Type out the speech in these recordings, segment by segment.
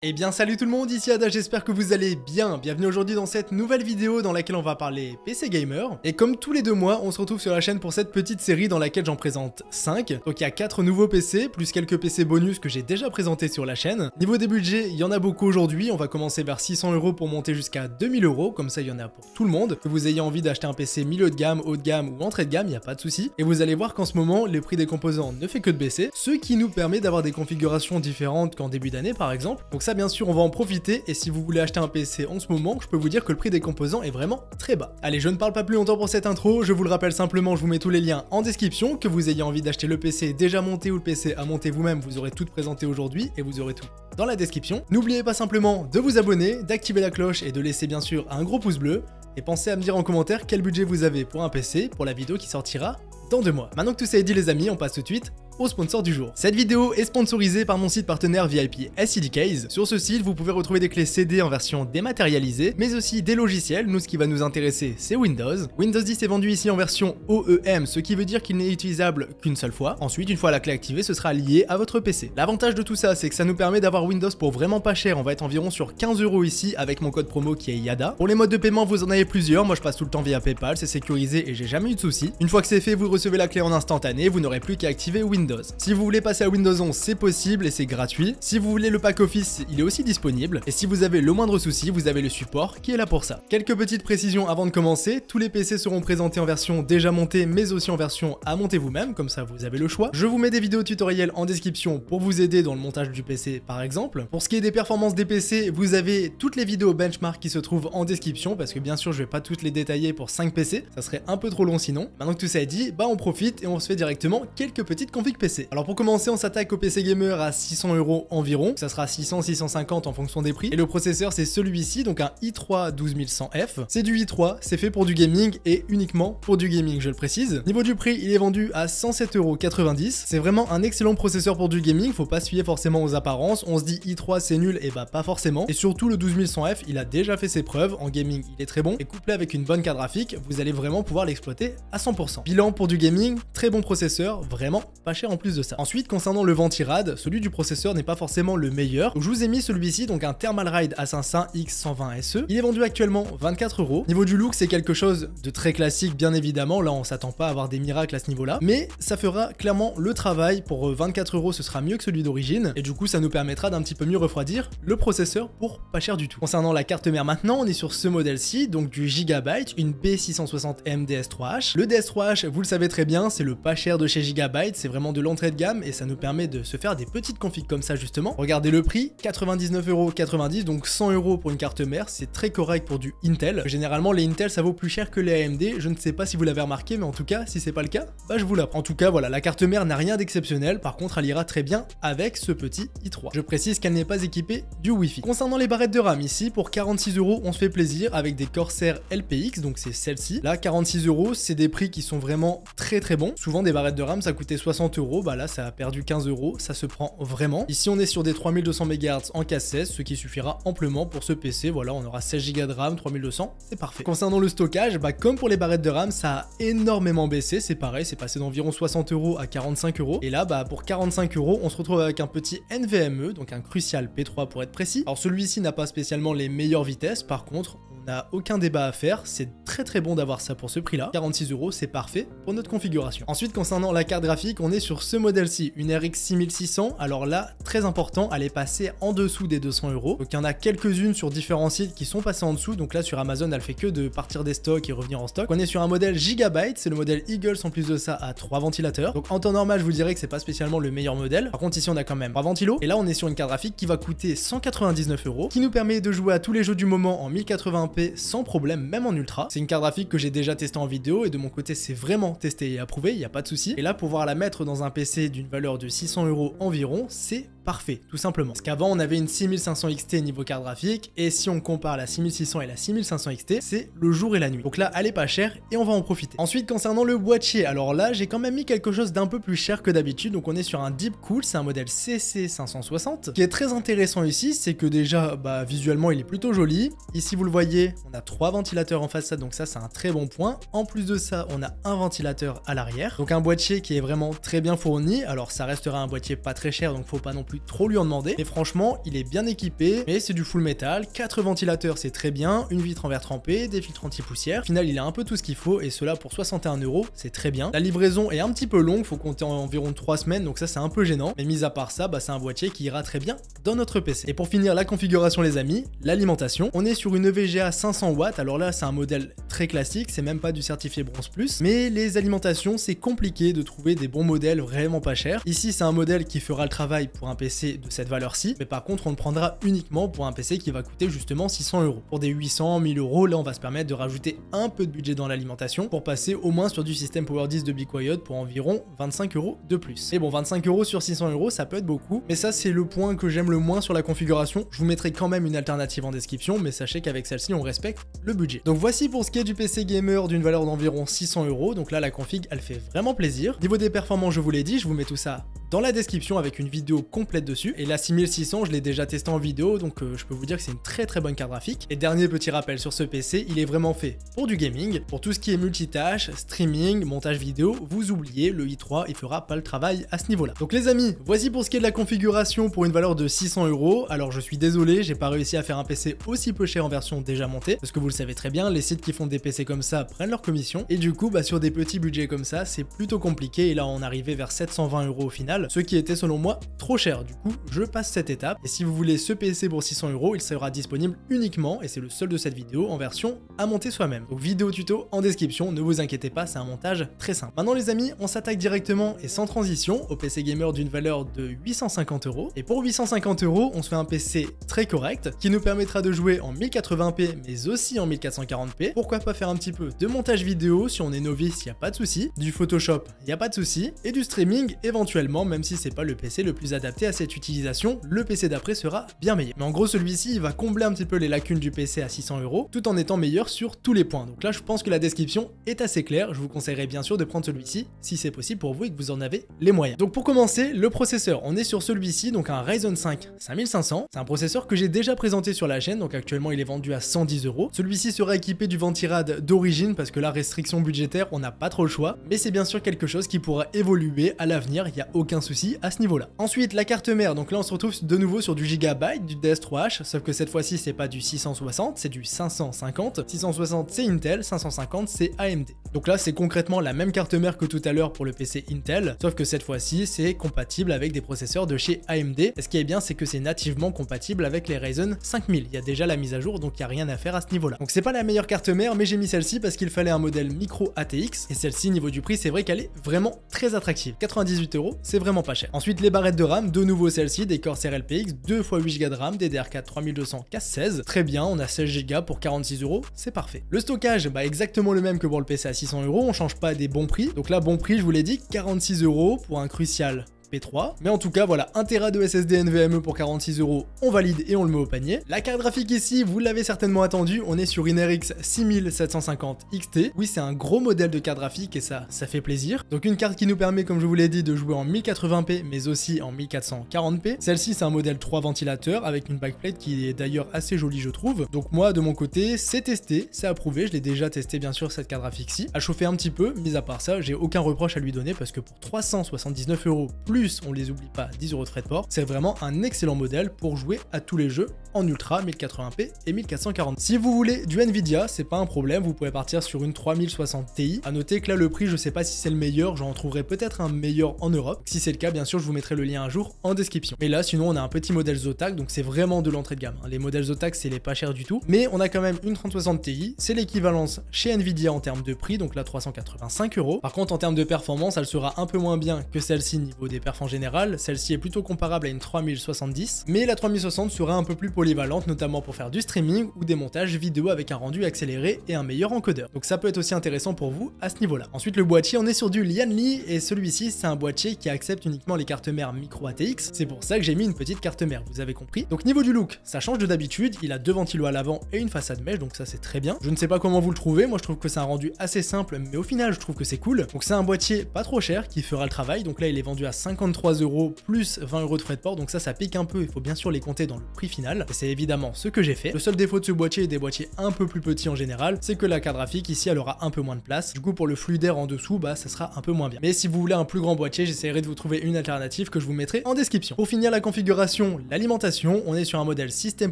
Eh bien salut tout le monde, ici Ada, j'espère que vous allez bien. Bienvenue aujourd'hui dans cette nouvelle vidéo dans laquelle on va parler PC Gamer. Et comme tous les 2 mois, on se retrouve sur la chaîne pour cette petite série dans laquelle j'en présente 5. Donc il y a 4 nouveaux PC, plus quelques PC bonus que j'ai déjà présentés sur la chaîne. Niveau des budgets, il y en a beaucoup aujourd'hui, on va commencer vers 600 € pour monter jusqu'à 2000 €, comme ça il y en a pour tout le monde. Que vous ayez envie d'acheter un PC milieu de gamme, haut de gamme ou entrée de gamme, il n'y a pas de souci. Et vous allez voir qu'en ce moment, les prix des composants ne fait que de baisser, ce qui nous permet d'avoir des configurations différentes qu'en début d'année par exemple. Donc ça bien sûr on va en profiter, et si vous voulez acheter un PC en ce moment, je peux vous dire que le prix des composants est vraiment très bas. Allez, je ne parle pas plus longtemps pour cette intro, je vous le rappelle simplement, je vous mets tous les liens en description, que vous ayez envie d'acheter le PC déjà monté ou le PC à monter vous-même, vous aurez tout présenté aujourd'hui et vous aurez tout dans la description. N'oubliez pas simplement de vous abonner, d'activer la cloche et de laisser bien sûr un gros pouce bleu, et pensez à me dire en commentaire quel budget vous avez pour un PC pour la vidéo qui sortira dans 2 mois. Maintenant que tout ça est dit les amis, on passe tout de suite au sponsor du jour. Cette vidéo est sponsorisée par mon site partenaire VIP SCDcase. Sur ce site, vous pouvez retrouver des clés CD en version dématérialisée, mais aussi des logiciels. Nous, ce qui va nous intéresser, c'est Windows. Windows 10 est vendu ici en version OEM, ce qui veut dire qu'il n'est utilisable qu'une seule fois. Ensuite, une fois la clé activée, ce sera lié à votre PC. L'avantage de tout ça, c'est que ça nous permet d'avoir Windows pour vraiment pas cher. On va être environ sur 15 € ici avec mon code promo qui est YADA. Pour les modes de paiement, vous en avez plusieurs. Moi, je passe tout le temps via PayPal, c'est sécurisé et j'ai jamais eu de soucis. Une fois que c'est fait, vous recevez la clé en instantané, vous n'aurez plus qu'à activer Windows. Si vous voulez passer à Windows 11, c'est possible et c'est gratuit. Si vous voulez le pack Office, il est aussi disponible. Et si vous avez le moindre souci, vous avez le support qui est là pour ça. Quelques petites précisions avant de commencer. Tous les PC seront présentés en version déjà montée, mais aussi en version à monter vous-même, comme ça vous avez le choix. Je vous mets des vidéos tutoriels en description pour vous aider dans le montage du PC par exemple. Pour ce qui est des performances des PC, vous avez toutes les vidéos benchmark qui se trouvent en description, parce que bien sûr je vais pas toutes les détailler pour 5 PC, ça serait un peu trop long sinon. Maintenant que tout ça est dit, bah on profite et on se fait directement quelques petites configs PC. Alors pour commencer, on s'attaque au PC Gamer à 600 € environ, ça sera 600-650 en fonction des prix, et le processeur c'est celui-ci, donc un i3 12100F. C'est du i3, c'est fait pour du gaming et uniquement pour du gaming, je le précise. Niveau du prix, il est vendu à 107,90 €. C'est vraiment un excellent processeur pour du gaming, faut pas se fier forcément aux apparences. On se dit i3 c'est nul, et bah pas forcément. Et surtout le 12100F, il a déjà fait ses preuves, en gaming il est très bon, et couplé avec une bonne carte graphique, vous allez vraiment pouvoir l'exploiter à 100%. Bilan pour du gaming, très bon processeur, vraiment pas cher en plus de ça. Ensuite, concernant le ventirad, celui du processeur n'est pas forcément le meilleur. Je vous ai mis celui-ci, donc un Thermalride Assassin X120 SE. Il est vendu actuellement 24 €. Niveau du look, c'est quelque chose de très classique, bien évidemment. Là, on s'attend pas à avoir des miracles à ce niveau-là. Mais ça fera clairement le travail. Pour 24 €, ce sera mieux que celui d'origine. Et du coup, ça nous permettra d'un petit peu mieux refroidir le processeur pour pas cher du tout. Concernant la carte mère maintenant, on est sur ce modèle-ci, donc du Gigabyte, une B660M DS3H. Le DS3H, vous le savez très bien, c'est le pas cher de chez Gigabyte. C'est vraiment de l'entrée de gamme et ça nous permet de se faire des petites configs comme ça justement. Regardez le prix, 99,90 €, donc 100 € pour une carte mère, c'est très correct pour du Intel. Généralement les Intel ça vaut plus cher que les AMD, je ne sais pas si vous l'avez remarqué, mais en tout cas si c'est pas le cas, bah je vous l'apprends. En tout cas voilà, la carte mère n'a rien d'exceptionnel, par contre elle ira très bien avec ce petit i3. Je précise qu'elle n'est pas équipée du Wi-Fi. Concernant les barrettes de RAM, ici pour 46 € on se fait plaisir avec des Corsair LPX, donc c'est celle-ci. Là 46 €, c'est des prix qui sont vraiment très bons. Souvent des barrettes de RAM ça coûtait 60 €, bah là ça a perdu 15 €, ça se prend vraiment. Ici on est sur des 3200 MHz en K16, ce qui suffira amplement pour ce PC. Voilà, on aura 16 Go de RAM, 3200, c'est parfait. Concernant le stockage, bah comme pour les barrettes de RAM, ça a énormément baissé, c'est pareil, c'est passé d'environ 60 € à 45 €. Et là, bah pour 45 €, on se retrouve avec un petit NVMe, donc un Crucial P3 pour être précis. Alors celui-ci n'a pas spécialement les meilleures vitesses, par contre, on n'a aucun débat à faire, c'est très bon d'avoir ça pour ce prix-là. 46 €, c'est parfait pour notre configuration. Ensuite, concernant la carte graphique, on est sur ce modèle-ci, une RX 6600. Alors là, très important, elle est passée en dessous des 200 €. Donc il y en a quelques-unes sur différents sites qui sont passées en dessous. Donc là sur Amazon, elle fait que de partir des stocks et revenir en stock. On est sur un modèle Gigabyte, c'est le modèle Eagles en plus de ça à 3 ventilateurs. Donc en temps normal, je vous dirais que c'est pas spécialement le meilleur modèle. Par contre ici on a quand même 3 ventilos. Et là on est sur une carte graphique qui va coûter 199 €, qui nous permet de jouer à tous les jeux du moment en 1080p sans problème, même en ultra. C'est une carte graphique que j'ai déjà testée en vidéo et de mon côté c'est vraiment testé et approuvé, il n'y a pas de souci. Et là pouvoir la mettre dans un PC d'une valeur de 600 € environ, c'est parfait, tout simplement. Parce qu'avant, on avait une 6500 XT niveau carte graphique, et si on compare la 6600 et la 6500 XT, c'est le jour et la nuit. Donc là, elle est pas chère, et on va en profiter. Ensuite, concernant le boîtier, alors là, j'ai quand même mis quelque chose d'un peu plus cher que d'habitude, donc on est sur un Deepcool, c'est un modèle CC560. Ce qui est très intéressant ici, c'est que déjà, bah, visuellement, il est plutôt joli. Ici, vous le voyez, on a 3 ventilateurs en façade, donc ça, c'est un très bon point. En plus de ça, on a un ventilateur à l'arrière. Donc un boîtier qui est vraiment très bien fourni. Alors ça restera un boîtier pas très cher, donc faut pas non plus plus trop lui en demander. Mais franchement, il est bien équipé, mais c'est du full métal, 4 ventilateurs c'est très bien, une vitre en verre trempé, des filtres anti-poussière. Au final, il a un peu tout ce qu'il faut et cela pour 61 €, c'est très bien. La livraison est un petit peu longue, faut compter environ 3 semaines, donc ça c'est un peu gênant. Mais mis à part ça, c'est un boîtier qui ira très bien dans notre PC. Et pour finir la configuration les amis, l'alimentation. On est sur une EVGA 500 watts, alors là c'est un modèle très classique, c'est même pas du certifié bronze plus. Mais les alimentations, c'est compliqué de trouver des bons modèles vraiment pas chers. Ici c'est un modèle qui fera le travail pour un PC de cette valeur-ci, mais par contre on le prendra uniquement pour un PC qui va coûter justement 600 €. Pour des 800, 1000 €, là on va se permettre de rajouter un peu de budget dans l'alimentation pour passer au moins sur du système Power 10 de Be Quiet pour environ 25 € de plus. Et bon, 25 € sur 600 € ça peut être beaucoup, mais ça c'est le point que j'aime le moins sur la configuration. Je vous mettrai quand même une alternative en description, mais sachez qu'avec celle-ci on respecte le budget. Donc voici pour ce qui est du PC gamer d'une valeur d'environ 600 €. Donc là la config elle fait vraiment plaisir. Niveau des performances, je vous l'ai dit, je vous mets tout ça dans la description avec une vidéo complète dessus. Et la 6600 je l'ai déjà testé en vidéo, donc je peux vous dire que c'est une très bonne carte graphique. Et dernier petit rappel sur ce PC, il est vraiment fait pour du gaming, pour tout ce qui est multitâche, streaming, montage vidéo. Vous oubliez, le i3 il fera pas le travail à ce niveau là. Donc les amis, voici pour ce qui est de la configuration pour une valeur de 600 €. Alors je suis désolé, j'ai pas réussi à faire un PC aussi peu cher en version déjà montée, parce que vous le savez très bien, les sites qui font des PC comme ça prennent leur commission, et du coup sur des petits budgets comme ça c'est plutôt compliqué. Et là on arrivait vers 720 € au final, ce qui était selon moi trop cher. Du coup je passe cette étape, et si vous voulez ce PC pour 600 €, il sera disponible uniquement, et c'est le seul de cette vidéo, en version à monter soi-même. Donc vidéo tuto en description, ne vous inquiétez pas, c'est un montage très simple. Maintenant les amis, on s'attaque directement et sans transition au PC gamer d'une valeur de 850 €. Et pour 850 €, on se fait un PC très correct qui nous permettra de jouer en 1080p mais aussi en 1440p. Pourquoi pas faire un petit peu de montage vidéo si on est novice, il n'y a pas de souci, du Photoshop, il n'y a pas de souci, et du streaming éventuellement, même si c'est pas le PC le plus adapté à cette utilisation, le PC d'après sera bien meilleur. Mais en gros celui-ci il va combler un petit peu les lacunes du PC à 600 € tout en étant meilleur sur tous les points. Donc là je pense que la description est assez claire, je vous conseillerais bien sûr de prendre celui-ci si c'est possible pour vous et que vous en avez les moyens. Donc pour commencer, le processeur, on est sur celui-ci, donc un Ryzen 5 5500, c'est un processeur que j'ai déjà présenté sur la chaîne, donc actuellement il est vendu à 110 €. Celui-ci sera équipé du Ventirad d'origine parce que la restriction budgétaire on n'a pas trop le choix, mais c'est bien sûr quelque chose qui pourra évoluer à l'avenir, il n'y a aucun souci à ce niveau-là. Ensuite la carte mère, donc là on se retrouve de nouveau sur du Gigabyte, du DS3H, sauf que cette fois-ci c'est pas du 660, c'est du 550. 660 c'est Intel, 550 c'est AMD. Donc là c'est concrètement la même carte mère que tout à l'heure pour le PC Intel, sauf que cette fois-ci c'est compatible avec des processeurs de chez AMD. Et ce qui est bien c'est que c'est nativement compatible avec les Ryzen 5000, il y a déjà la mise à jour, donc il n'y a rien à faire à ce niveau là. Donc c'est pas la meilleure carte mère, mais j'ai mis celle-ci parce qu'il fallait un modèle micro ATX, et celle-ci niveau du prix c'est vrai qu'elle est vraiment très attractive. 98 €, c'est vraiment pas cher. Ensuite les barrettes de RAM, de nouveau celle-ci, des Corsair LPX, 2 x 8 Go de RAM, DDR4 3200 casse 16, très bien, on a 16 Go pour 46 €, c'est parfait. Le stockage, exactement le même que pour le PC à 600 €, on change pas des bons prix, donc là bon prix je vous l'ai dit, 46 € pour un Crucial P3, mais en tout cas voilà, 1 Tera de SSD NVMe pour 46 €, on valide et on le met au panier. La carte graphique ici, vous l'avez certainement attendu, on est sur une RX 6750 XT. Oui, c'est un gros modèle de carte graphique et ça fait plaisir. Donc une carte qui nous permet, comme je vous l'ai dit, de jouer en 1080p mais aussi en 1440p. Celle-ci c'est un modèle 3 ventilateurs avec une backplate qui est d'ailleurs assez jolie je trouve. Donc moi de mon côté c'est testé, c'est approuvé, je l'ai déjà testé bien sûr cette carte graphique-ci. A chauffé un petit peu, mis à part ça, j'ai aucun reproche à lui donner parce que pour 379 € plus, on les oublie pas, 10 € de frais de port, c'est vraiment un excellent modèle pour jouer à tous les jeux en ultra 1080p et 1440. Si vous voulez du Nvidia, c'est pas un problème, vous pouvez partir sur une 3060 Ti. À noter que là le prix, je sais pas si c'est le meilleur, j'en trouverai peut-être un meilleur en Europe. Si c'est le cas, bien sûr, je vous mettrai le lien un jour en description. Mais là, sinon, on a un petit modèle Zotac, donc c'est vraiment de l'entrée de gamme. Les modèles Zotac, c'est les pas chers du tout, mais on a quand même une 3060 Ti, c'est l'équivalence chez Nvidia en termes de prix, donc là 385 €. Par contre, en termes de performance, elle sera un peu moins bien que celle-ci niveau des perfs en général. Celle-ci est plutôt comparable à une 3070, mais la 3060 sera un peu plus polyvalente, notamment pour faire du streaming ou des montages vidéo avec un rendu accéléré et un meilleur encodeur. Donc ça peut être aussi intéressant pour vous à ce niveau-là. Ensuite, le boîtier, on est sur du Lianli, et celui-ci, c'est un boîtier qui accepte uniquement les cartes mères micro ATX. C'est pour ça que j'ai mis une petite carte mère, vous avez compris. Donc niveau du look, ça change de d'habitude, il a 2 ventilos à l'avant et une façade mèche, donc ça c'est très bien. Je ne sais pas comment vous le trouvez, moi je trouve que c'est un rendu assez simple, mais au final je trouve que c'est cool. Donc c'est un boîtier pas trop cher qui fera le travail, donc là il est vendu à 53 € plus 20 € de frais de port, donc ça pique un peu, il faut bien sûr les compter dans le prix final. Et c'est évidemment ce que j'ai fait. Le seul défaut de ce boîtier et des boîtiers un peu plus petits en général, c'est que la carte graphique ici elle aura un peu moins de place. Du coup pour le flux d'air en dessous, bah ça sera un peu moins bien. Mais si vous voulez un plus grand boîtier, j'essaierai de vous trouver une alternative que je vous mettrai en description. Pour finir la configuration, l'alimentation, on est sur un modèle System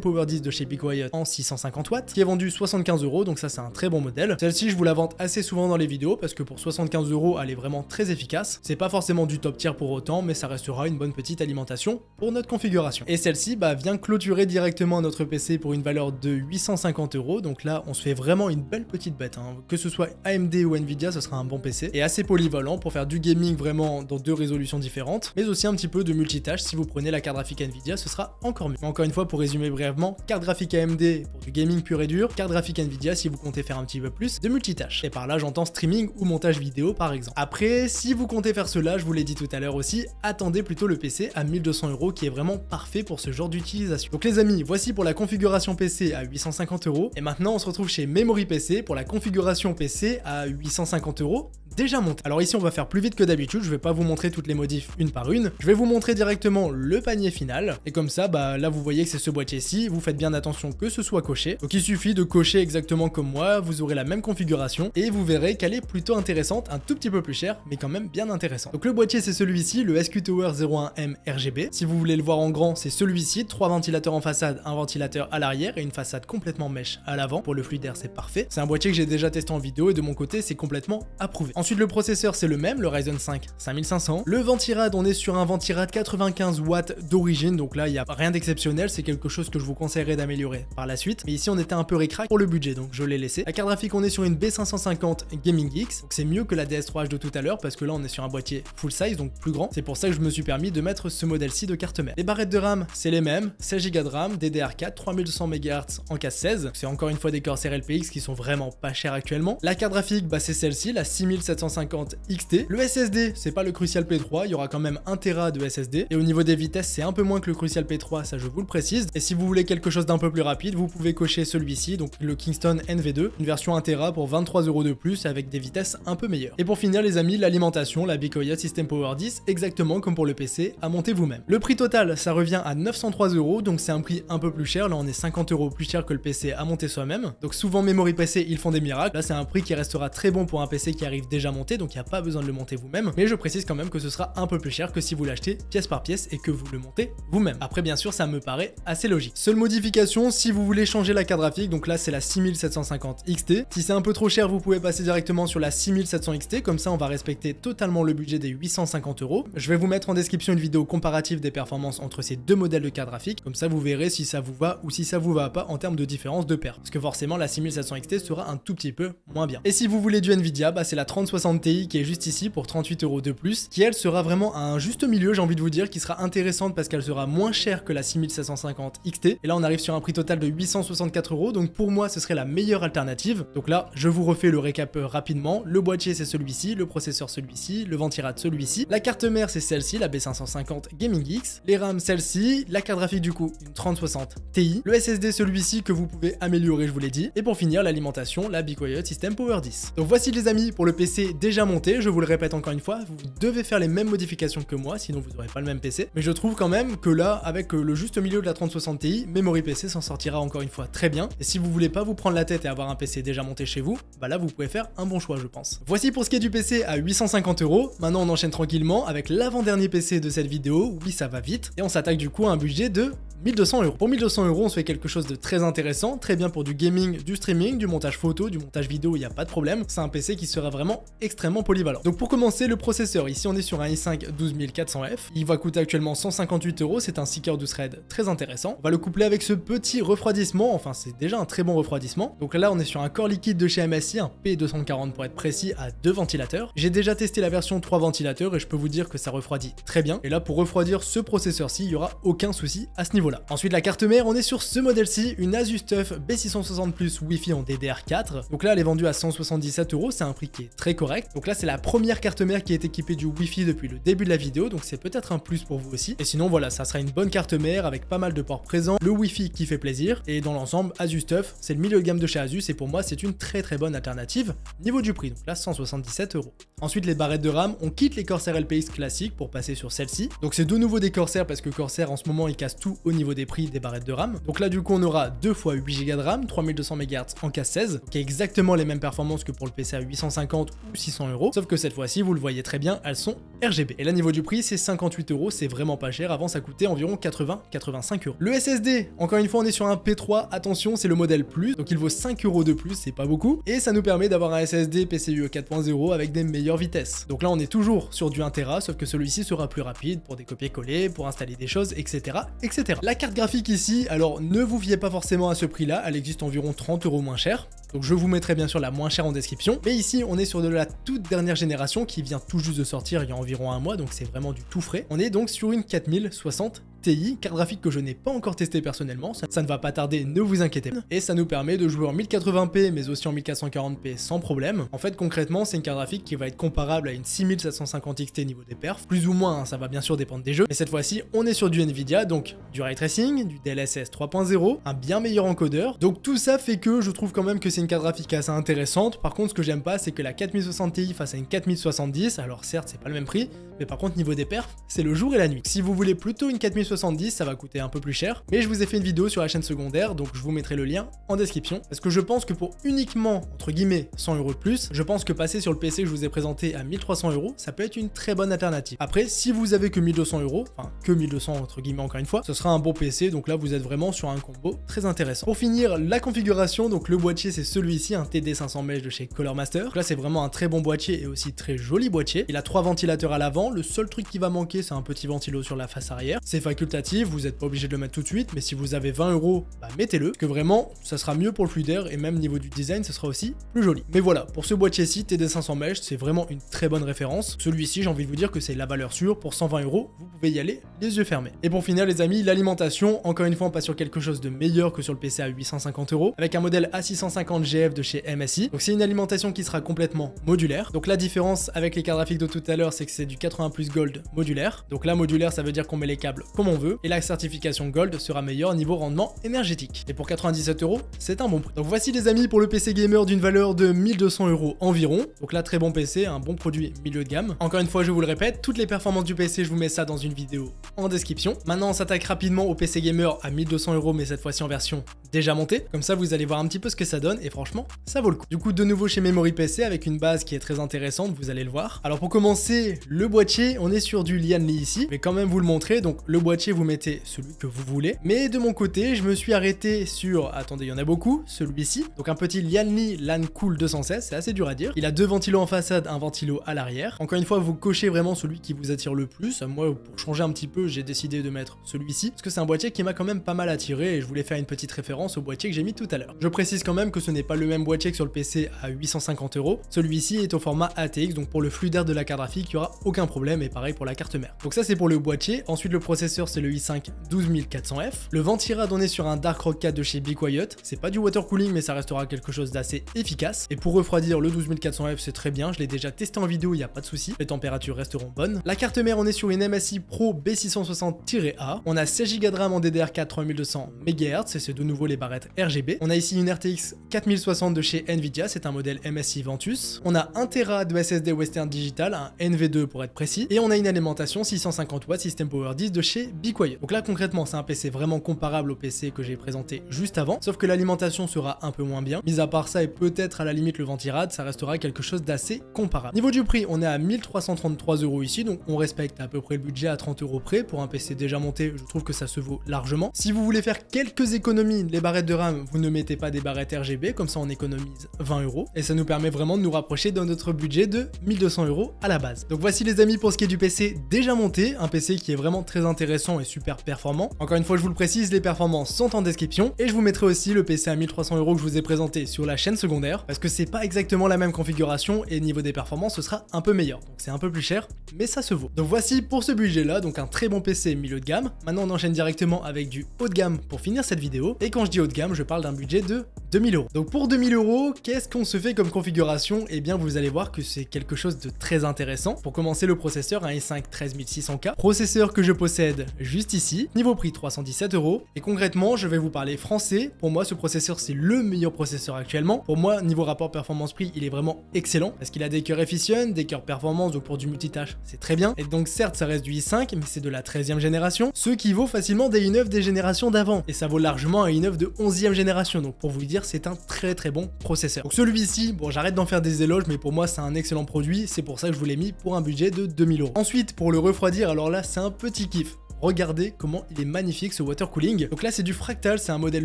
Power 10 de chez Be Quiet en 650 watts, qui est vendu 75 €, donc ça c'est un très bon modèle. Celle-ci je vous la vante assez souvent dans les vidéos parce que pour 75 € elle est vraiment très efficace. C'est pas forcément du top tier pour autant, mais ça restera une bonne petite alimentation pour notre configuration. Et celle-ci vient clôturer directement notre PC pour une valeur de 850 €, donc là on se fait vraiment une belle petite bête, hein. Que ce soit AMD ou Nvidia, ce sera un bon PC, et assez polyvalent pour faire du gaming vraiment dans deux résolutions différentes, mais aussi un petit peu de multitâche. Si vous prenez la carte graphique Nvidia, ce sera encore mieux. Mais encore une fois, pour résumer brièvement, carte graphique AMD pour du gaming pur et dur, carte graphique Nvidia si vous comptez faire un petit peu plus de multitâche. Et par là j'entends streaming ou montage vidéo par exemple. Après, si vous comptez faire cela, je vous l'ai dit tout à l'heure aussi, attendez plutôt le PC à 1200 € qui est vraiment parfait pour ce genre d'utilisation. Donc les amis, voici pour la configuration PC à 850 €. Et maintenant on se retrouve chez Memory PC pour la configuration PC à 850 € déjà monté. Alors ici on va faire plus vite que d'habitude, je vais pas vous montrer toutes les modifs une par une, je vais vous montrer directement le panier final, et comme ça là vous voyez que c'est ce boîtier-ci, vous faites bien attention que ce soit coché, donc il suffit de cocher exactement comme moi, vous aurez la même configuration, et vous verrez qu'elle est plutôt intéressante, un tout petit peu plus chère, mais quand même bien intéressant. Donc le boîtier c'est celui-ci, le SQ Tower 01M RGB, si vous voulez le voir en grand c'est celui-ci, 3 ventilateurs en façade, un ventilateur à l'arrière, et une façade complètement mèche à l'avant, pour le flux d'air c'est parfait. C'est un boîtier que j'ai déjà testé en vidéo, et de mon côté c'est complètement approuvé. Ensuite le processeur c'est le même, le Ryzen 5 5500. Le ventirad, on est sur un ventirad 95 watts d'origine, donc là il n'y a rien d'exceptionnel, c'est quelque chose que je vous conseillerais d'améliorer par la suite. Mais ici on était un peu ric-rac pour le budget, donc je l'ai laissé. La carte graphique, on est sur une B550 Gaming X, donc c'est mieux que la DS3H de tout à l'heure parce que là on est sur un boîtier full size, donc plus grand. C'est pour ça que je me suis permis de mettre ce modèle-ci de carte mère. Les barrettes de RAM c'est les mêmes, 16 Go de RAM, DDR4, 3200 MHz en casse 16. C'est encore une fois des Corsair LPX qui sont vraiment pas chers actuellement. La carte graphique, c'est celle-ci, la 6750 XT. Le SSD, c'est pas le Crucial P3, il y aura quand même 1 Tera de SSD. Et au niveau des vitesses, c'est un peu moins que le Crucial P3, ça je vous le précise. Et si vous voulez quelque chose d'un peu plus rapide, vous pouvez cocher celui-ci, donc le Kingston NV2, une version 1 Tera pour 23 € de plus avec des vitesses un peu meilleures. Et pour finir les amis, l'alimentation, la Be Quiet System Power 10, exactement comme pour le PC, à monter vous-même. Le prix total, ça revient à 903 €, donc c'est un prix un peu plus cher, là on est 50 € plus cher que le PC à monter soi-même. Donc souvent Memory PC, ils font des miracles, là c'est un prix qui restera très bon pour un PC qui arrive déjà monté, donc il n'y a pas besoin de le monter vous-même, mais je précise quand même que ce sera un peu plus cher que si vous l'achetez pièce par pièce et que vous le montez vous-même. Après bien sûr ça me paraît assez logique. Seule modification, si vous voulez changer la carte graphique, donc là c'est la 6750 XT, si c'est un peu trop cher vous pouvez passer directement sur la 6700 XT, comme ça on va respecter totalement le budget des 850 €. Je vais vous mettre en description une vidéo comparative des performances entre ces deux modèles de carte graphique, comme ça vous verrez si ça vous va ou si ça vous va pas en termes de différence de paire, parce que forcément la 6700 XT sera un tout petit peu moins bien. Et si vous voulez du Nvidia, c'est la 3060 Ti qui est juste ici pour 38 € de plus, qui elle sera vraiment à un juste milieu, j'ai envie de vous dire, qui sera intéressante parce qu'elle sera moins chère que la 6750 XT, et là on arrive sur un prix total de 864 €, donc pour moi ce serait la meilleure alternative. Donc là je vous refais le récap rapidement, le boîtier c'est celui-ci, le processeur celui-ci, le ventirad celui-ci, la carte mère c'est celle-ci, la B550 Gaming X, les RAM celle-ci, la carte graphique du coup une 3060 Ti, le SSD celui-ci que vous pouvez améliorer je vous l'ai dit, et pour finir l'alimentation, la Be Quiet System Power 10. Donc voici les amis pour le PC déjà monté, je vous le répète encore une fois, vous devez faire les mêmes modifications que moi, sinon vous n'aurez pas le même PC, mais je trouve quand même que là, avec le juste milieu de la 3060 Ti, Memory PC s'en sortira encore une fois très bien, et si vous voulez pas vous prendre la tête et avoir un PC déjà monté chez vous, là vous pouvez faire un bon choix je pense. Voici pour ce qui est du PC à 850 €, maintenant on enchaîne tranquillement avec l'avant-dernier PC de cette vidéo, oui ça va vite, et on s'attaque du coup à un budget de 1200 €. Pour 1200 €, on se fait quelque chose de très intéressant, très bien pour du gaming, du streaming, du montage photo, du montage vidéo, il n'y a pas de problème. C'est un PC qui sera vraiment extrêmement polyvalent. Donc pour commencer, le processeur, ici on est sur un i5 12400F. Il va coûter actuellement 158 €, c'est un 6 cœurs de thread très intéressant. On va le coupler avec ce petit refroidissement, enfin c'est déjà un très bon refroidissement. Donc là on est sur un corps liquide de chez MSI, un P240 pour être précis, à 2 ventilateurs. J'ai déjà testé la version 3 ventilateurs et je peux vous dire que ça refroidit très bien. Et là pour refroidir ce processeur-ci, il n'y aura aucun souci à ce niveau-là. Ensuite la carte mère, on est sur ce modèle-ci, une Asus TUF B660 Plus Wi-Fi en DDR4. Donc là elle est vendue à 177 €, c'est un prix qui est très correct. Donc là c'est la première carte mère qui est équipée du Wi-Fi depuis le début de la vidéo, donc c'est peut-être un plus pour vous aussi. Et sinon voilà, ça sera une bonne carte mère avec pas mal de ports présents, le Wi-Fi qui fait plaisir, et dans l'ensemble Asus TUF, c'est le milieu de gamme de chez Asus et pour moi c'est une très bonne alternative niveau du prix, donc là 177 €. Ensuite les barrettes de RAM, on quitte les Corsair LPX classiques pour passer sur celle-ci. Donc c'est de nouveau des Corsair parce que Corsair en ce moment il casse tout au niveau des prix des barrettes de RAM. Donc là du coup on aura 2 x 8 Go de RAM, 3200 MHz en casse 16, qui est exactement les mêmes performances que pour le PC à 850 ou 600 €, sauf que cette fois-ci vous le voyez très bien, elles sont RGB. Et là niveau du prix c'est 58 €, c'est vraiment pas cher, avant ça coûtait environ 80-85 €. Le SSD, encore une fois on est sur un P3, attention c'est le modèle Plus, donc il vaut 5 € de plus, c'est pas beaucoup, et ça nous permet d'avoir un SSD PCIe 4.0 avec des meilleures vitesses. Donc là on est toujours sur du 1 Tera, sauf que celui-ci sera plus rapide pour des copier-coller, pour installer des choses, etc., etc. La carte graphique ici, alors ne vous fiez pas forcément à ce prix-là, elle existe environ 30 € moins cher. Donc je vous mettrai bien sûr la moins chère en description. Mais ici, on est sur de la toute dernière génération qui vient tout juste de sortir il y a environ un mois, donc c'est vraiment du tout frais. On est donc sur une 4060 Ti, carte graphique que je n'ai pas encore testé personnellement, ça ne va pas tarder, ne vous inquiétez pas. Et ça nous permet de jouer en 1080p mais aussi en 1440p sans problème. En fait concrètement c'est une carte graphique qui va être comparable à une 6750 XT niveau des perfs, plus ou moins, hein, ça va bien sûr dépendre des jeux. Mais cette fois-ci on est sur du Nvidia, donc du ray tracing, du DLSS 3.0, un bien meilleur encodeur. Donc tout ça fait que je trouve quand même que c'est une carte graphique assez intéressante. Par contre ce que j'aime pas c'est que la 4060 Ti face à une 4070, alors certes c'est pas le même prix, mais par contre niveau des perfs c'est le jour et la nuit. Si vous voulez plutôt une 4070, ça va coûter un peu plus cher, mais je vous ai fait une vidéo sur la chaîne secondaire, donc je vous mettrai le lien en description, parce que je pense que pour uniquement, entre guillemets, 100 € de plus, je pense que passer sur le PC que je vous ai présenté à 1300 €, ça peut être une très bonne alternative. Après, si vous avez que 1200 €, enfin que 1200 entre guillemets encore une fois, ce sera un bon PC, donc là vous êtes vraiment sur un combo très intéressant. Pour finir, la configuration, donc le boîtier c'est celui-ci, un TD500 Mesh de chez Colormaster. Donc là c'est vraiment un très bon boîtier et aussi très joli boîtier. Il a 3 ventilateurs à l'avant, le seul truc qui va manquer c'est un petit ventilo sur la face arrière. C'est facultatif, vous n'êtes pas obligé de le mettre tout de suite, mais si vous avez 20 €, bah mettez-le, que vraiment ça sera mieux pour le flux d'air et même niveau du design ce sera aussi plus joli. Mais voilà, pour ce boîtier-ci TD500 Mesh, c'est vraiment une très bonne référence. Celui-ci j'ai envie de vous dire que c'est la valeur sûre, pour 120 €, vous pouvez y aller les yeux fermés. Et pour finir les amis, l'alimentation, encore une fois on passe sur quelque chose de meilleur que sur le PC à 850 € avec un modèle A650 GF de chez MSI. Donc c'est une alimentation qui sera complètement modulaire. Donc la différence avec les cartes graphiques de tout à l'heure c'est que c'est du 80+ Gold modulaire. Donc là modulaire ça veut dire qu'on met les câbles comme on veut, et la certification Gold sera meilleure niveau rendement énergétique. Et pour 97 €, c'est un bon prix. Donc voici les amis pour le PC gamer d'une valeur de 1200 € environ. Donc là très bon PC, un bon produit milieu de gamme. Encore une fois je vous le répète, toutes les performances du PC je vous mets ça dans une vidéo en description. Maintenant on s'attaque rapidement au PC gamer à 1200 € mais cette fois-ci en version déjà montée. Comme ça vous allez voir un petit peu ce que ça donne et franchement ça vaut le coup. Du coup de nouveau chez Memory PC avec une base qui est très intéressante, vous allez le voir. Alors pour commencer, le boîtier, on est sur du Lian Li ici. Je vais quand même vous le montrer. Donc le boîtier vous mettez celui que vous voulez. Mais de mon côté, je me suis arrêté sur, attendez, il y en a beaucoup, celui-ci. Donc un petit Lian Li LAN Cool 216, c'est assez dur à dire. Il a 2 ventilos en façade, un ventilo à l'arrière. Encore une fois, vous cochez vraiment celui qui vous attire le plus. Moi, pour changer un petit peu, j'ai décidé de mettre celui-ci, parce que c'est un boîtier qui m'a quand même pas mal attiré et je voulais faire une petite référence au boîtier que j'ai mis tout à l'heure. Je précise quand même que ce n'est pas le même boîtier que sur le PC à 850 €. Celui-ci est au format ATX, donc pour le flux d'air de la carte graphique, il n'y aura aucun problème, et pareil pour la carte mère. Donc ça c'est pour le boîtier. Ensuite le processeur c'est le i5 12400F. Le ventirad on est sur un Dark Rock 4 de chez Be Quiet. C'est pas du water cooling mais ça restera quelque chose d'assez efficace. Et pour refroidir le 12400F c'est très bien, je l'ai déjà testé en vidéo, il n'y a pas de souci. Les températures resteront bonnes. La carte mère on est sur une MSI Pro B660-A. On a 16 Go de RAM en DDR4 3200 MHz et c'est de nouveau les barrettes RGB. On a ici une RTX 4060 de chez Nvidia, c'est un modèle MSI Ventus. On a 1 Tera de SSD Western Digital, un NV2 pour être précis. Et on a une alimentation 650 watts System Power 10 de chez Be Quiet. Donc là concrètement c'est un PC vraiment comparable au PC que j'ai présenté juste avant, sauf que l'alimentation sera un peu moins bien. Mis à part ça et peut-être à la limite le ventirad, ça restera quelque chose d'assez comparable. Niveau du prix, on est à 1333 € ici, donc on respecte à peu près le budget à 30 € près. Pour un PC déjà monté, je trouve que ça se vaut largement. Si vous voulez faire quelques économies, les barrettes de RAM, vous ne mettez pas des barrettes RGB, comme ça on économise 20 € et ça nous permet vraiment de nous rapprocher de notre budget de 1200 € à la base. Donc voici les amis pour ce qui est du PC déjà monté, un PC qui est vraiment très intéressant et super performant. Encore une fois je vous le précise, les performances sont en description et je vous mettrai aussi le PC à 1300 € que je vous ai présenté sur la chaîne secondaire parce que c'est pas exactement la même configuration et niveau des performances ce sera un peu meilleur. Donc c'est un peu plus cher mais ça se vaut. Donc voici pour ce budget là, donc un très bon PC milieu de gamme. Maintenant on enchaîne directement avec du haut de gamme pour finir cette vidéo et quand je dis haut de gamme je parle d'un budget de 2000 €. Donc pour 2000 €, qu'est-ce qu'on se fait comme configuration? Eh bien vous allez voir que c'est quelque chose de très intéressant. Pour commencer, le processeur, un i5 13600K, processeur que je possède juste ici, niveau prix 317 €. Et concrètement, je vais vous parler français. Pour moi, ce processeur, c'est le meilleur processeur actuellement. Pour moi, niveau rapport performance-prix, il est vraiment excellent parce qu'il a des cœurs efficient, des cœurs performance, donc pour du multitâche, c'est très bien. Et donc certes, ça reste du i5, mais c'est de la 13e génération, ce qui vaut facilement des i9 des générations d'avant. Et ça vaut largement un i9 de 11e génération. Donc pour vous dire, c'est un très bon processeur. Donc celui-ci, bon, j'arrête d'en faire des éloges, mais pour moi, c'est un excellent produit. C'est pour ça que je vous l'ai mis pour un budget de 2000 €. Ensuite, pour le refroidir, alors là, c'est un petit kiff. Regardez comment il est magnifique ce water cooling. Donc là c'est du Fractal, c'est un modèle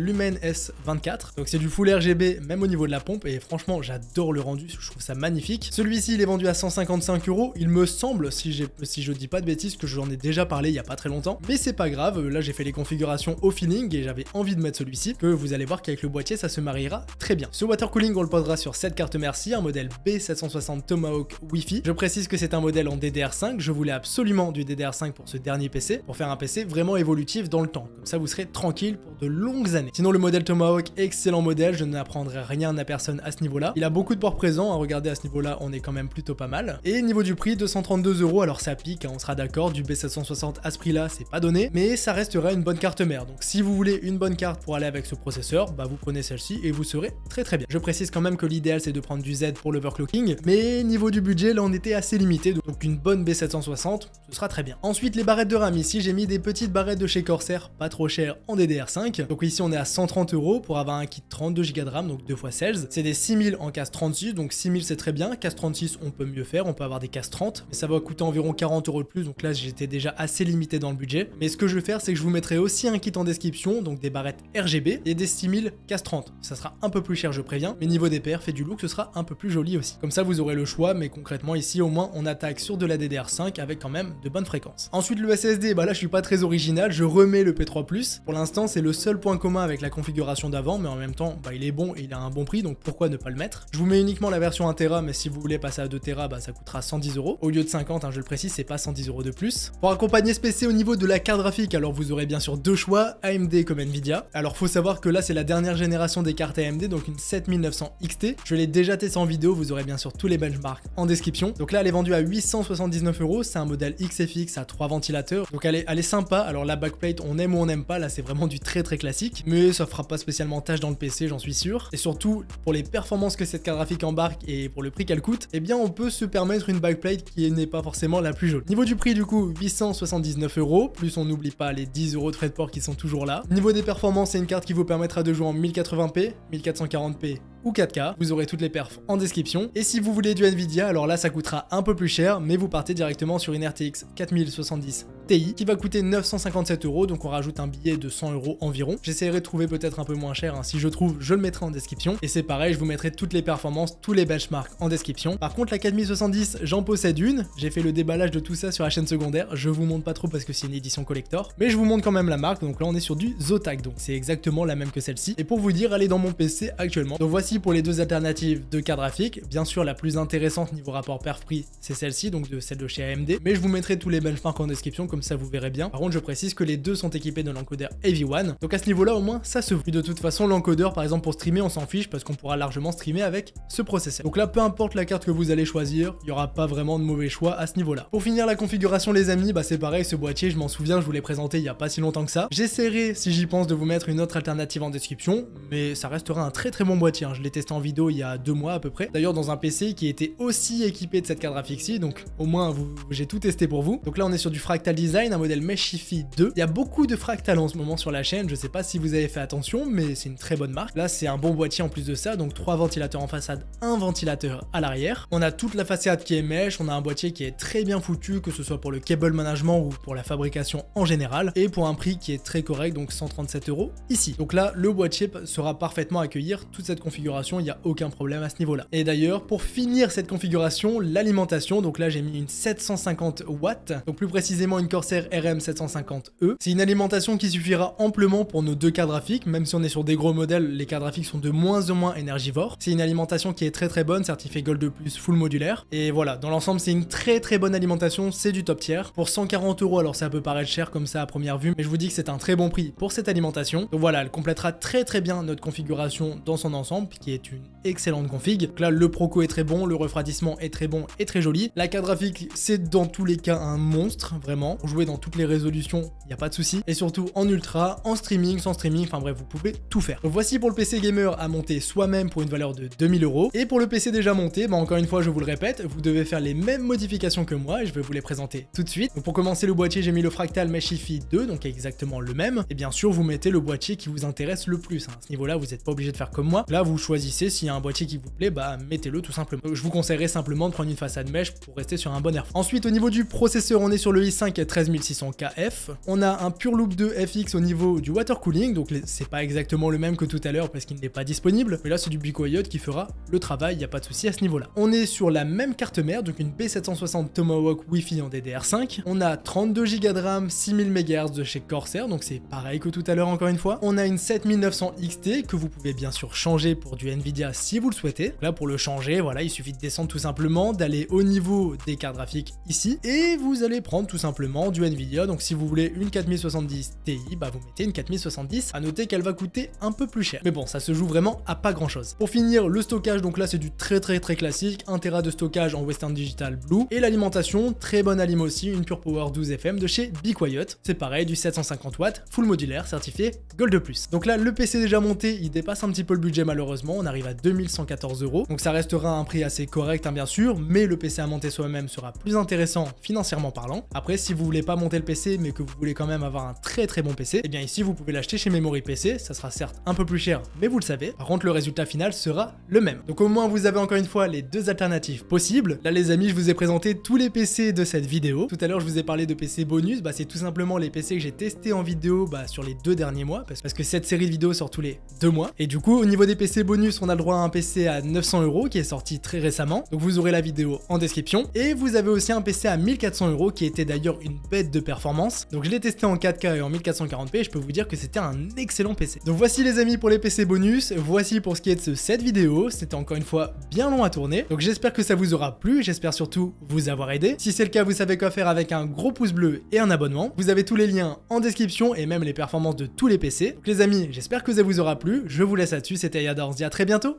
Lumen S24. Donc c'est du full RGB même au niveau de la pompe et franchement j'adore le rendu, je trouve ça magnifique. Celui-ci il est vendu à 155 €. Il me semble, si je dis pas de bêtises, que j'en ai déjà parlé il y a pas très longtemps. Mais c'est pas grave, là j'ai fait les configurations au feeling et j'avais envie de mettre celui-ci, que vous allez voir qu'avec le boîtier ça se mariera très bien. Ce water cooling on le posera sur cette carte merci, un modèle B760 Tomahawk Wi-Fi. Je précise que c'est un modèle en DDR5, je voulais absolument du DDR5 pour ce dernier PC, pour faire un PC vraiment évolutif dans le temps. Comme ça, vous serez tranquille pour de longues années. Sinon, le modèle Tomahawk, excellent modèle. Je n'apprendrai rien à personne à ce niveau-là. Il a beaucoup de ports présents. À regarder à ce niveau-là, on est quand même plutôt pas mal. Et niveau du prix, 232 €. Alors ça pique, hein, on sera d'accord. Du B760 à ce prix-là, c'est pas donné. Mais ça restera une bonne carte mère. Donc si vous voulez une bonne carte pour aller avec ce processeur, bah vous prenez celle-ci et vous serez très bien. Je précise quand même que l'idéal, c'est de prendre du Z pour l'overclocking. Mais niveau du budget, là, on était assez limité. Donc une bonne B760, ce sera très bien. Ensuite, les barrettes de RAM. Ici, j'ai mis des petites barrettes de chez Corsair, pas trop chères en DDR5. Donc ici on est à 130 € pour avoir un kit 32 Go de RAM, donc 2x16. C'est des 6000 en casse 36, donc 6000 c'est très bien. Casse 36 on peut mieux faire, on peut avoir des casse 30, mais ça va coûter environ 40 € de plus, donc là j'étais déjà assez limité dans le budget. Mais ce que je vais faire, c'est que je vous mettrai aussi un kit en description, donc des barrettes RGB et des 6000 casse 30. Ça sera un peu plus cher, je préviens, mais niveau des perfs et du look, ce sera un peu plus joli aussi. Comme ça vous aurez le choix, mais concrètement ici au moins on attaque sur de la DDR5 avec quand même de bonnes fréquences. Ensuite le SSD, bah là je suis pas très original, je remets le P3+. Pour l'instant, c'est le seul point commun avec la configuration d'avant, mais en même temps, bah, il est bon et il a un bon prix, donc pourquoi ne pas le mettre? Je vous mets uniquement la version 1 Tera, mais si vous voulez passer à 2 Tera, bah, ça coûtera 110 €. Au lieu de 50, hein, je le précise, c'est pas 110 € de plus. Pour accompagner ce PC au niveau de la carte graphique, alors vous aurez bien sûr deux choix, AMD comme Nvidia. Alors faut savoir que là, c'est la dernière génération des cartes AMD, donc une 7900 XT. Je l'ai déjà testé en vidéo, vous aurez bien sûr tous les benchmarks en description. Donc là, elle est vendue à 879 €. C'est un modèle XFX à 3 ventilateurs, donc elle est sympa. Alors la backplate, on aime ou on n'aime pas, là c'est vraiment du très classique, mais ça fera pas spécialement tâche dans le PC, j'en suis sûr. Et surtout, pour les performances que cette carte graphique embarque et pour le prix qu'elle coûte, eh bien on peut se permettre une backplate qui n'est pas forcément la plus jolie. Niveau du prix du coup, 879 €, plus on n'oublie pas les 10 € de frais de port qui sont toujours là. Niveau des performances, c'est une carte qui vous permettra de jouer en 1080p, 1440p ou 4K, vous aurez toutes les perfs en description. Et si vous voulez du Nvidia, alors là ça coûtera un peu plus cher, mais vous partez directement sur une RTX 4070 Ti qui va coûter 957 €, donc on rajoute un billet de 100 € environ. J'essaierai de trouver peut-être un peu moins cher, hein. Si je trouve, je le mettrai en description. Et c'est pareil, je vous mettrai toutes les performances, tous les benchmarks en description. Par contre, la 4070, j'en possède une. J'ai fait le déballage de tout ça sur la chaîne secondaire. Je vous montre pas trop parce que c'est une édition collector, mais je vous montre quand même la marque. Donc là, on est sur du Zotac, donc c'est exactement la même que celle-ci. Et pour vous dire, elle est dans mon PC actuellement. Donc voici pour les deux alternatives de carte graphique. Bien sûr, la plus intéressante niveau rapport perf-prix, c'est celle-ci, donc celle de chez AMD. Mais je vous mettrai tous les benchmarks en description, comme ça vous verrez bien. Par contre, je précise que les deux sont équipés de l'encodeur AV1. Donc à ce niveau-là, au moins, ça se voit. De toute façon, l'encodeur, par exemple, pour streamer, on s'en fiche parce qu'on pourra largement streamer avec ce processeur. Donc là, peu importe la carte que vous allez choisir, il n'y aura pas vraiment de mauvais choix à ce niveau-là. Pour finir la configuration, les amis, bah c'est pareil, ce boîtier, je m'en souviens, je vous l'ai présenté il n'y a pas si longtemps que ça. J'essaierai, si j'y pense, de vous mettre une autre alternative en description, mais ça restera un très bon boîtier, hein. Je l'ai testé en vidéo il y a 2 mois à peu près. D'ailleurs, dans un PC qui était aussi équipé de cette carte graphique-ci, donc au moins, j'ai tout testé pour vous. Donc là, on est sur du Fractal Design, un modèle Meshifi 2. Il y a beaucoup de Fractal en ce moment sur la chaîne, je sais pas si vous avez fait attention, mais c'est une très bonne marque. Là, c'est un bon boîtier en plus de ça, donc 3 ventilateurs en façade, un ventilateur à l'arrière. On a toute la façade qui est mesh, on a un boîtier qui est très bien foutu, que ce soit pour le cable management ou pour la fabrication en général, et pour un prix qui est très correct, donc 137 € ici. Donc là, le boîtier sera parfaitement accueillir toute cette configuration configuration, il n'y a aucun problème à ce niveau-là. Et d'ailleurs, pour finir cette configuration, l'alimentation, donc là j'ai mis une 750 watts, donc plus précisément une Corsair RM750E. C'est une alimentation qui suffira amplement pour nos deux cartes graphiques, même si on est sur des gros modèles, les cartes graphiques sont de moins en moins énergivores. C'est une alimentation qui est très bonne, certifiée Gold+, full modulaire. Et voilà, dans l'ensemble c'est une très bonne alimentation, c'est du top tier. Pour 140 €, alors ça peut paraître cher comme ça à première vue, mais je vous dis que c'est un très bon prix pour cette alimentation. Donc voilà, elle complétera très bien notre configuration dans son ensemble, qui est une excellente config. Donc là, le Proco est très bon, le refroidissement est très bon et très joli. La carte graphique, c'est dans tous les cas un monstre, vraiment. Pour jouer dans toutes les résolutions, il n'y a pas de souci. Et surtout en ultra, en streaming, sans streaming, enfin bref, vous pouvez tout faire. Donc voici pour le PC gamer à monter soi-même pour une valeur de 2000 €. Et pour le PC déjà monté, bah encore une fois, je vous le répète, vous devez faire les mêmes modifications que moi et je vais vous les présenter tout de suite. Donc pour commencer le boîtier, j'ai mis le Fractal Meshifi 2, donc exactement le même. Et bien sûr, vous mettez le boîtier qui vous intéresse le plus. À ce niveau-là, vous n'êtes pas obligé de faire comme moi. Là, vous choisissez s'il y a un boîtier qui vous plaît, bah mettez-le tout simplement. Donc, je vous conseillerais simplement de prendre une façade mesh pour rester sur un bon air. Ensuite, au niveau du processeur, on est sur le i5 13600KF. On a un PureLoop 2 FX au niveau du water cooling, donc c'est pas exactement le même que tout à l'heure parce qu'il n'est pas disponible. Mais là, c'est du Be Quiet qui fera le travail, il n'y a pas de souci à ce niveau-là. On est sur la même carte mère, donc une B760 Tomahawk Wi-Fi en DDR5. On a 32 Go de RAM, 6000 MHz de chez Corsair, donc c'est pareil que tout à l'heure encore une fois. On a une 7900 XT que vous pouvez bien sûr changer pour du Nvidia si vous le souhaitez. Là, pour le changer, voilà, il suffit de descendre tout simplement, d'aller au niveau des cartes graphiques ici, et vous allez prendre tout simplement du Nvidia. Donc si vous voulez une 4070 Ti, bah vous mettez une 4070. À noter qu'elle va coûter un peu plus cher. Mais bon, ça se joue vraiment à pas grand chose. Pour finir, le stockage, donc là c'est du très classique, 1 Tera de stockage en Western Digital Blue. Et l'alimentation, très bonne alim aussi, une Pure Power 12 FM de chez Be Quiet. C'est pareil, du 750 watts, full modulaire, certifié Gold+. Donc là, le PC déjà monté, il dépasse un petit peu le budget malheureusement, on arrive à 2114 €. Donc ça restera un prix assez correct bien sûr, mais le PC à monter soi-même sera plus intéressant financièrement parlant. Après, si vous voulez pas monter le PC, mais que vous voulez quand même avoir un très bon PC, et bien ici vous pouvez l'acheter chez Memory PC, ça sera certes un peu plus cher, mais vous le savez. Par contre, le résultat final sera le même. Donc au moins vous avez encore une fois les deux alternatives possibles. Là les amis, je vous ai présenté tous les PC de cette vidéo. Tout à l'heure je vous ai parlé de PC bonus, bah c'est tout simplement les PC que j'ai testés en vidéo sur les 2 derniers mois, parce que cette série de vidéos sort tous les 2 mois. Et du coup, au niveau des PC bonus, on a le droit à un PC à 900 € qui est sorti très récemment. Donc vous aurez la vidéo en description. Et vous avez aussi un PC à 1400 € qui était d'ailleurs une bête de performance. Donc je l'ai testé en 4K et en 1440p et je peux vous dire que c'était un excellent PC. Donc voici les amis pour les PC bonus. Voici pour ce qui est de cette vidéo. C'était encore une fois bien long à tourner. Donc j'espère que ça vous aura plu. J'espère surtout vous avoir aidé. Si c'est le cas, vous savez quoi faire avec un gros pouce bleu et un abonnement. Vous avez tous les liens en description et même les performances de tous les PC. Donc les amis, j'espère que ça vous aura plu. Je vous laisse là-dessus. C'était Yada, on se dit à très bientôt.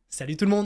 Salut tout le monde!